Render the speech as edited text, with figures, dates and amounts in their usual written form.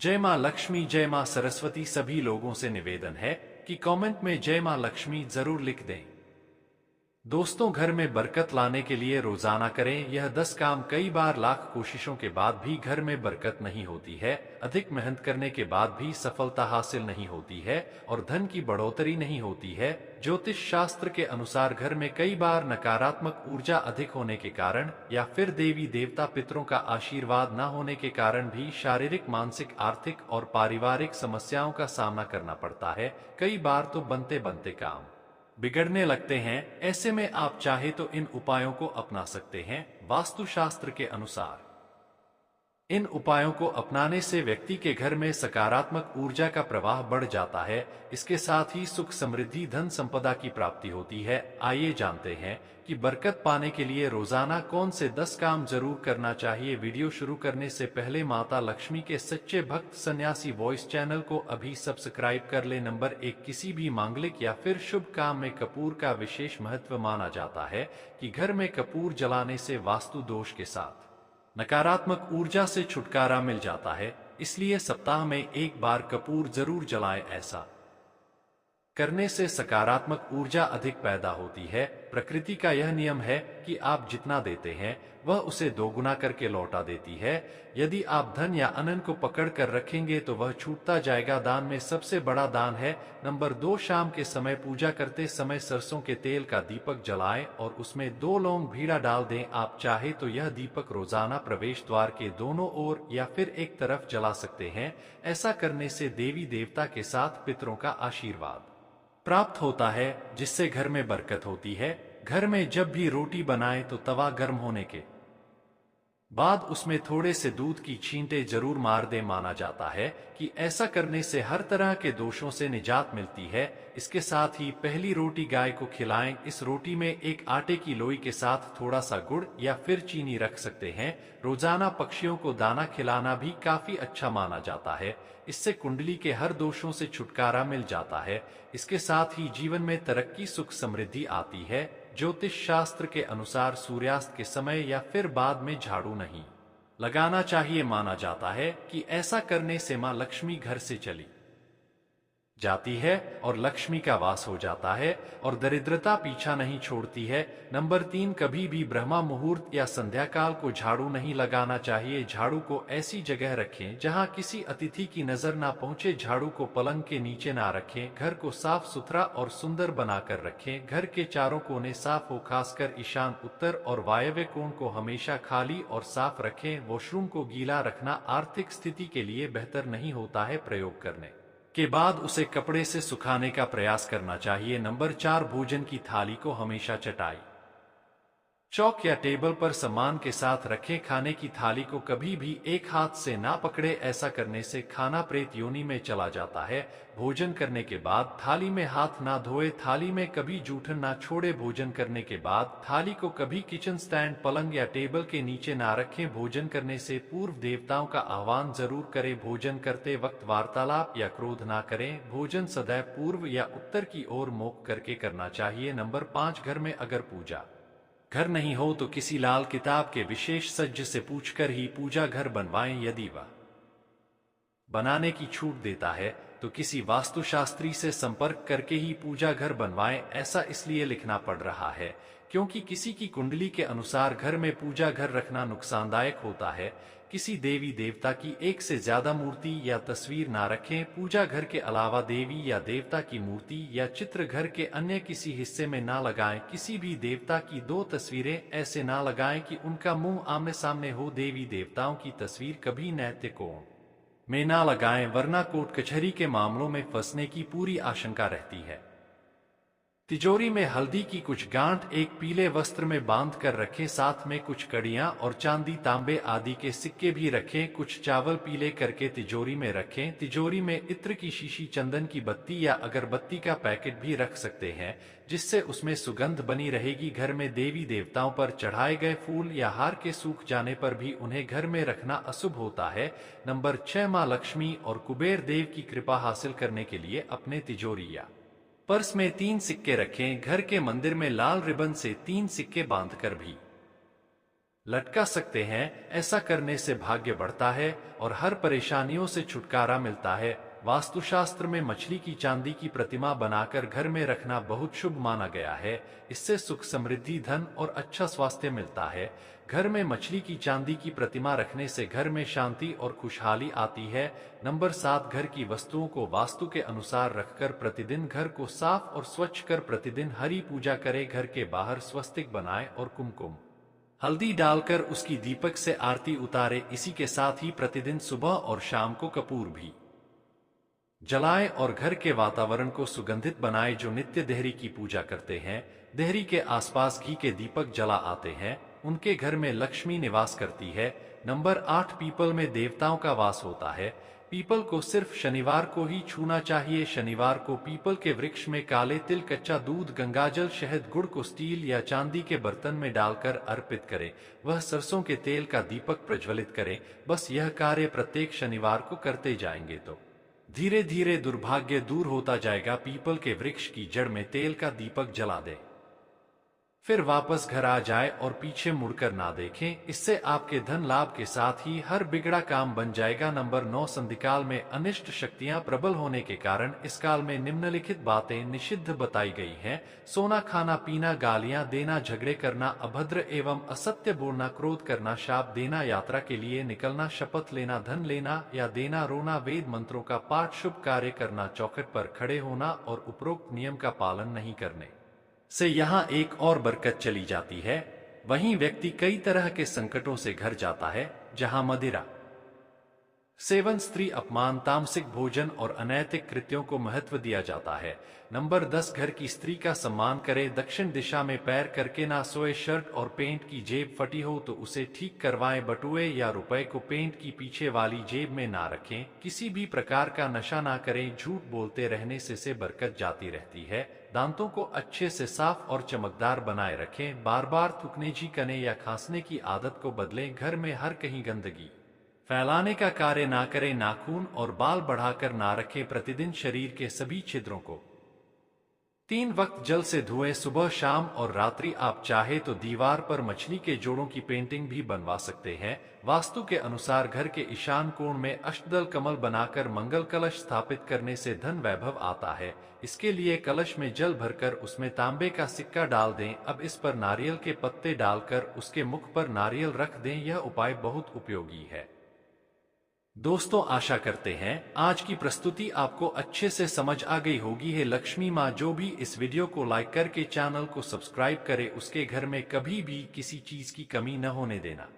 जय मां लक्ष्मी, जय मां सरस्वती। सभी लोगों से निवेदन है कि कमेंट में जय मां लक्ष्मी जरूर लिख दें। दोस्तों, घर में बरकत लाने के लिए रोजाना करें यह 10 काम। कई बार लाख कोशिशों के बाद भी घर में बरकत नहीं होती है, अधिक मेहनत करने के बाद भी सफलता हासिल नहीं होती है और धन की बढ़ोतरी नहीं होती है। ज्योतिष शास्त्र के अनुसार घर में कई बार नकारात्मक ऊर्जा अधिक होने के कारण या फिर देवी देवता पितरों का आशीर्वाद न होने के कारण भी शारीरिक, मानसिक, आर्थिक और पारिवारिक समस्याओं का सामना करना पड़ता है। कई बार तो बनते बनते काम बिगड़ने लगते हैं। ऐसे में आप चाहे तो इन उपायों को अपना सकते हैं। वास्तुशास्त्र के अनुसार इन उपायों को अपनाने से व्यक्ति के घर में सकारात्मक ऊर्जा का प्रवाह बढ़ जाता है। इसके साथ ही सुख, समृद्धि, धन संपदा की प्राप्ति होती है। आइए जानते हैं कि बरकत पाने के लिए रोजाना कौन से 10 काम जरूर करना चाहिए। वीडियो शुरू करने से पहले माता लक्ष्मी के सच्चे भक्त सन्यासी वॉइस चैनल को अभी सब्सक्राइब कर ले। नंबर 1, किसी भी मांगलिक या फिर शुभ काम में कपूर का विशेष महत्व माना जाता है कि घर में कपूर जलाने से वास्तु दोष के साथ नकारात्मक ऊर्जा से छुटकारा मिल जाता है। इसलिए सप्ताह में एक बार कपूर जरूर जलाएं। ऐसा करने से सकारात्मक ऊर्जा अधिक पैदा होती है। प्रकृति का यह नियम है कि आप जितना देते हैं वह उसे दोगुना करके लौटा देती है। यदि आप धन या अन्न को पकड़ कर रखेंगे तो वह छूटता जाएगा। दान में सबसे बड़ा दान है। नंबर 2, शाम के समय पूजा करते समय सरसों के तेल का दीपक जलाएं और उसमें 2 लौंग भीड़ा डाल दें। आप चाहे तो यह दीपक रोजाना प्रवेश द्वार के दोनों ओर या फिर एक तरफ जला सकते हैं। ऐसा करने से देवी देवता के साथ पितरों का आशीर्वाद प्राप्त होता है, जिससे घर में बरकत होती है। घर में जब भी रोटी बनाएं तो तवा गर्म होने के बाद उसमें थोड़े से दूध की छींटे जरूर मार दे। माना जाता है कि ऐसा करने से हर तरह के दोषों से निजात मिलती है। इसके साथ ही पहली रोटी गाय को खिलाएं। इस रोटी में एक आटे की लोई के साथ थोड़ा सा गुड़ या फिर चीनी रख सकते हैं। रोजाना पक्षियों को दाना खिलाना भी काफी अच्छा माना जाता है। इससे कुंडली के हर दोषों से छुटकारा मिल जाता है। इसके साथ ही जीवन में तरक्की, सुख, समृद्धि आती है। ज्योतिष शास्त्र के अनुसार सूर्यास्त के समय या फिर बाद में झाड़ू नहीं लगाना चाहिए। माना जाता है कि ऐसा करने से मां लक्ष्मी घर से चली जाती है और लक्ष्मी का वास हो जाता है और दरिद्रता पीछा नहीं छोड़ती है। नंबर 3, कभी भी ब्रह्मा मुहूर्त या संध्या काल को झाड़ू नहीं लगाना चाहिए। झाड़ू को ऐसी जगह रखें जहां किसी अतिथि की नजर ना पहुंचे। झाड़ू को पलंग के नीचे ना रखें। घर को साफ सुथरा और सुंदर बनाकर रखें। घर के चारों कोने साफ हो, खासकर ईशान, उत्तर और वायव्य कोण को हमेशा खाली और साफ रखें। वॉशरूम को गीला रखना आर्थिक स्थिति के लिए बेहतर नहीं होता है। प्रयोग करने के बाद उसे कपड़े से सुखाने का प्रयास करना चाहिए। नंबर 4, भोजन की थाली को हमेशा चटाई, चौक या टेबल पर सम्मान के साथ रखें। खाने की थाली को कभी भी एक हाथ से ना पकड़े। ऐसा करने से खाना प्रेत योनि में चला जाता है। भोजन करने के बाद थाली में हाथ ना धोए। थाली में कभी जूठन ना छोड़े। भोजन करने के बाद थाली को कभी किचन स्टैंड, पलंग या टेबल के नीचे ना रखें। भोजन करने से पूर्व देवताओं का आह्वान जरूर करें। भोजन करते वक्त वार्तालाप या क्रोध ना करें। भोजन सदैव पूर्व या उत्तर की ओर मुख करके करना चाहिए। नंबर 5, घर में अगर पूजा घर नहीं हो तो किसी लाल किताब के विशेष सज्ज से पूछकर ही पूजा घर बनवाएं। यदि वह बनाने की छूट देता है तो किसी वास्तुशास्त्री से संपर्क करके ही पूजा घर बनवाएं। ऐसा इसलिए लिखना पड़ रहा है क्योंकि किसी की कुंडली के अनुसार घर में पूजा घर रखना नुकसानदायक होता है। किसी देवी देवता की एक से ज्यादा मूर्ति या तस्वीर ना रखें। पूजा घर के अलावा देवी या देवता की मूर्ति या चित्र घर के अन्य किसी हिस्से में ना लगाएं। किसी भी देवता की 2 तस्वीरें ऐसे ना लगाएं कि उनका मुंह आमने सामने हो। देवी देवताओं की तस्वीर कभी नैतिक कोण में ना लगाएं, वरना कोर्ट कचहरी के मामलों में फंसने की पूरी आशंका रहती है। तिजोरी में हल्दी की कुछ गांठ एक पीले वस्त्र में बांध कर रखें। साथ में कुछ कड़ियां और चांदी, तांबे आदि के सिक्के भी रखें। कुछ चावल पीले करके तिजोरी में रखें। तिजोरी में इत्र की शीशी, चंदन की बत्ती या अगरबत्ती का पैकेट भी रख सकते हैं, जिससे उसमें सुगंध बनी रहेगी। घर में देवी देवताओं पर चढ़ाए गए फूल या हार के सूख जाने पर भी उन्हें घर में रखना अशुभ होता है। नंबर 6, मां लक्ष्मी और कुबेर देव की कृपा हासिल करने के लिए अपने तिजोरी या पर्स में 3 सिक्के रखें। घर के मंदिर में लाल रिबन से 3 सिक्के बांधकर भी लटका सकते हैं। ऐसा करने से भाग्य बढ़ता है और हर परेशानियों से छुटकारा मिलता है। वास्तुशास्त्र में मछली की चांदी की प्रतिमा बनाकर घर में रखना बहुत शुभ माना गया है। इससे सुख, समृद्धि, धन और अच्छा स्वास्थ्य मिलता है। घर में मछली की चांदी की प्रतिमा रखने से घर में शांति और खुशहाली आती है। नंबर 7, घर की वस्तुओं को वास्तु के अनुसार रखकर प्रतिदिन घर को साफ और स्वच्छ कर प्रतिदिन हरी पूजा करें। घर के बाहर स्वस्तिक बनाएं और कुमकुम हल्दी डालकर उसकी दीपक से आरती उतारे। इसी के साथ ही प्रतिदिन सुबह और शाम को कपूर भी जलाएं और घर के वातावरण को सुगंधित बनाएं। जो नित्य देहरी की पूजा करते हैं, देहरी के आसपास घी के दीपक जला आते हैं, उनके घर में लक्ष्मी निवास करती है। नंबर 8, पीपल में देवताओं का वास होता है। पीपल को सिर्फ शनिवार को ही छूना चाहिए। शनिवार को पीपल के वृक्ष में काले तिल, कच्चा दूध, गंगाजल, शहद, गुड़ को स्टील या चांदी के बर्तन में डालकर अर्पित करें। वह सरसों के तेल का दीपक प्रज्वलित करें। बस यह कार्य प्रत्येक शनिवार को करते जाएंगे तो धीरे धीरे दुर्भाग्य दूर होता जाएगा। पीपल के वृक्ष की जड़ में तेल का दीपक जला दे, फिर वापस घर आ जाए और पीछे मुड़कर ना देखें। इससे आपके धन लाभ के साथ ही हर बिगड़ा काम बन जाएगा। नंबर 9, संधिकाल में अनिष्ट शक्तियां प्रबल होने के कारण इस काल में निम्नलिखित बातें निषिद्ध बताई गई हैं। सोना खाना पीना, गालियां देना, झगड़े करना, अभद्र एवं असत्य बोलना, क्रोध करना, शाप देना, यात्रा के लिए निकलना, शपथ लेना, धन लेना या देना, रोना, वेद मंत्रों का पाठ, शुभ कार्य करना, चौखट पर खड़े होना और उपरोक्त नियम का पालन नहीं करने से यहाँ एक और बरकत चली जाती है। वहीं व्यक्ति कई तरह के संकटों से घर जाता है। जहां मदिरा सेवन, स्त्री अपमान, तामसिक भोजन और अनैतिक कृत्यों को महत्व दिया जाता है। नंबर 10, घर की स्त्री का सम्मान करें। दक्षिण दिशा में पैर करके ना सोए। शर्ट और पेंट की जेब फटी हो तो उसे ठीक करवाएं। बटुए या रुपए को पेंट की पीछे वाली जेब में ना रखें। किसी भी प्रकार का नशा ना करें। झूठ बोलते रहने से बरकत जाती रहती है। दांतों को अच्छे से साफ और चमकदार बनाए रखें। बार बार थूकने, छींकने या खांसने की आदत को बदलें। घर में हर कहीं गंदगी फैलाने का कार्य ना करें। नाखून और बाल बढ़ाकर ना रखें। प्रतिदिन शरीर के सभी छिद्रों को 3 वक्त जल से धोएं, सुबह, शाम और रात्रि। आप चाहे तो दीवार पर मछली के जोड़ों की पेंटिंग भी बनवा सकते हैं। वास्तु के अनुसार घर के ईशान कोण में अष्टदल कमल बनाकर मंगल कलश स्थापित करने से धन वैभव आता है। इसके लिए कलश में जल भरकर उसमें तांबे का सिक्का डाल दें। अब इस पर नारियल के पत्ते डालकर उसके मुख पर नारियल रख दें। यह उपाय बहुत उपयोगी है। दोस्तों, आशा करते हैं आज की प्रस्तुति आपको अच्छे से समझ आ गई होगी। है लक्ष्मी माँ जो भी इस वीडियो को लाइक करके चैनल को सब्सक्राइब करे, उसके घर में कभी भी किसी चीज की कमी न होने देना।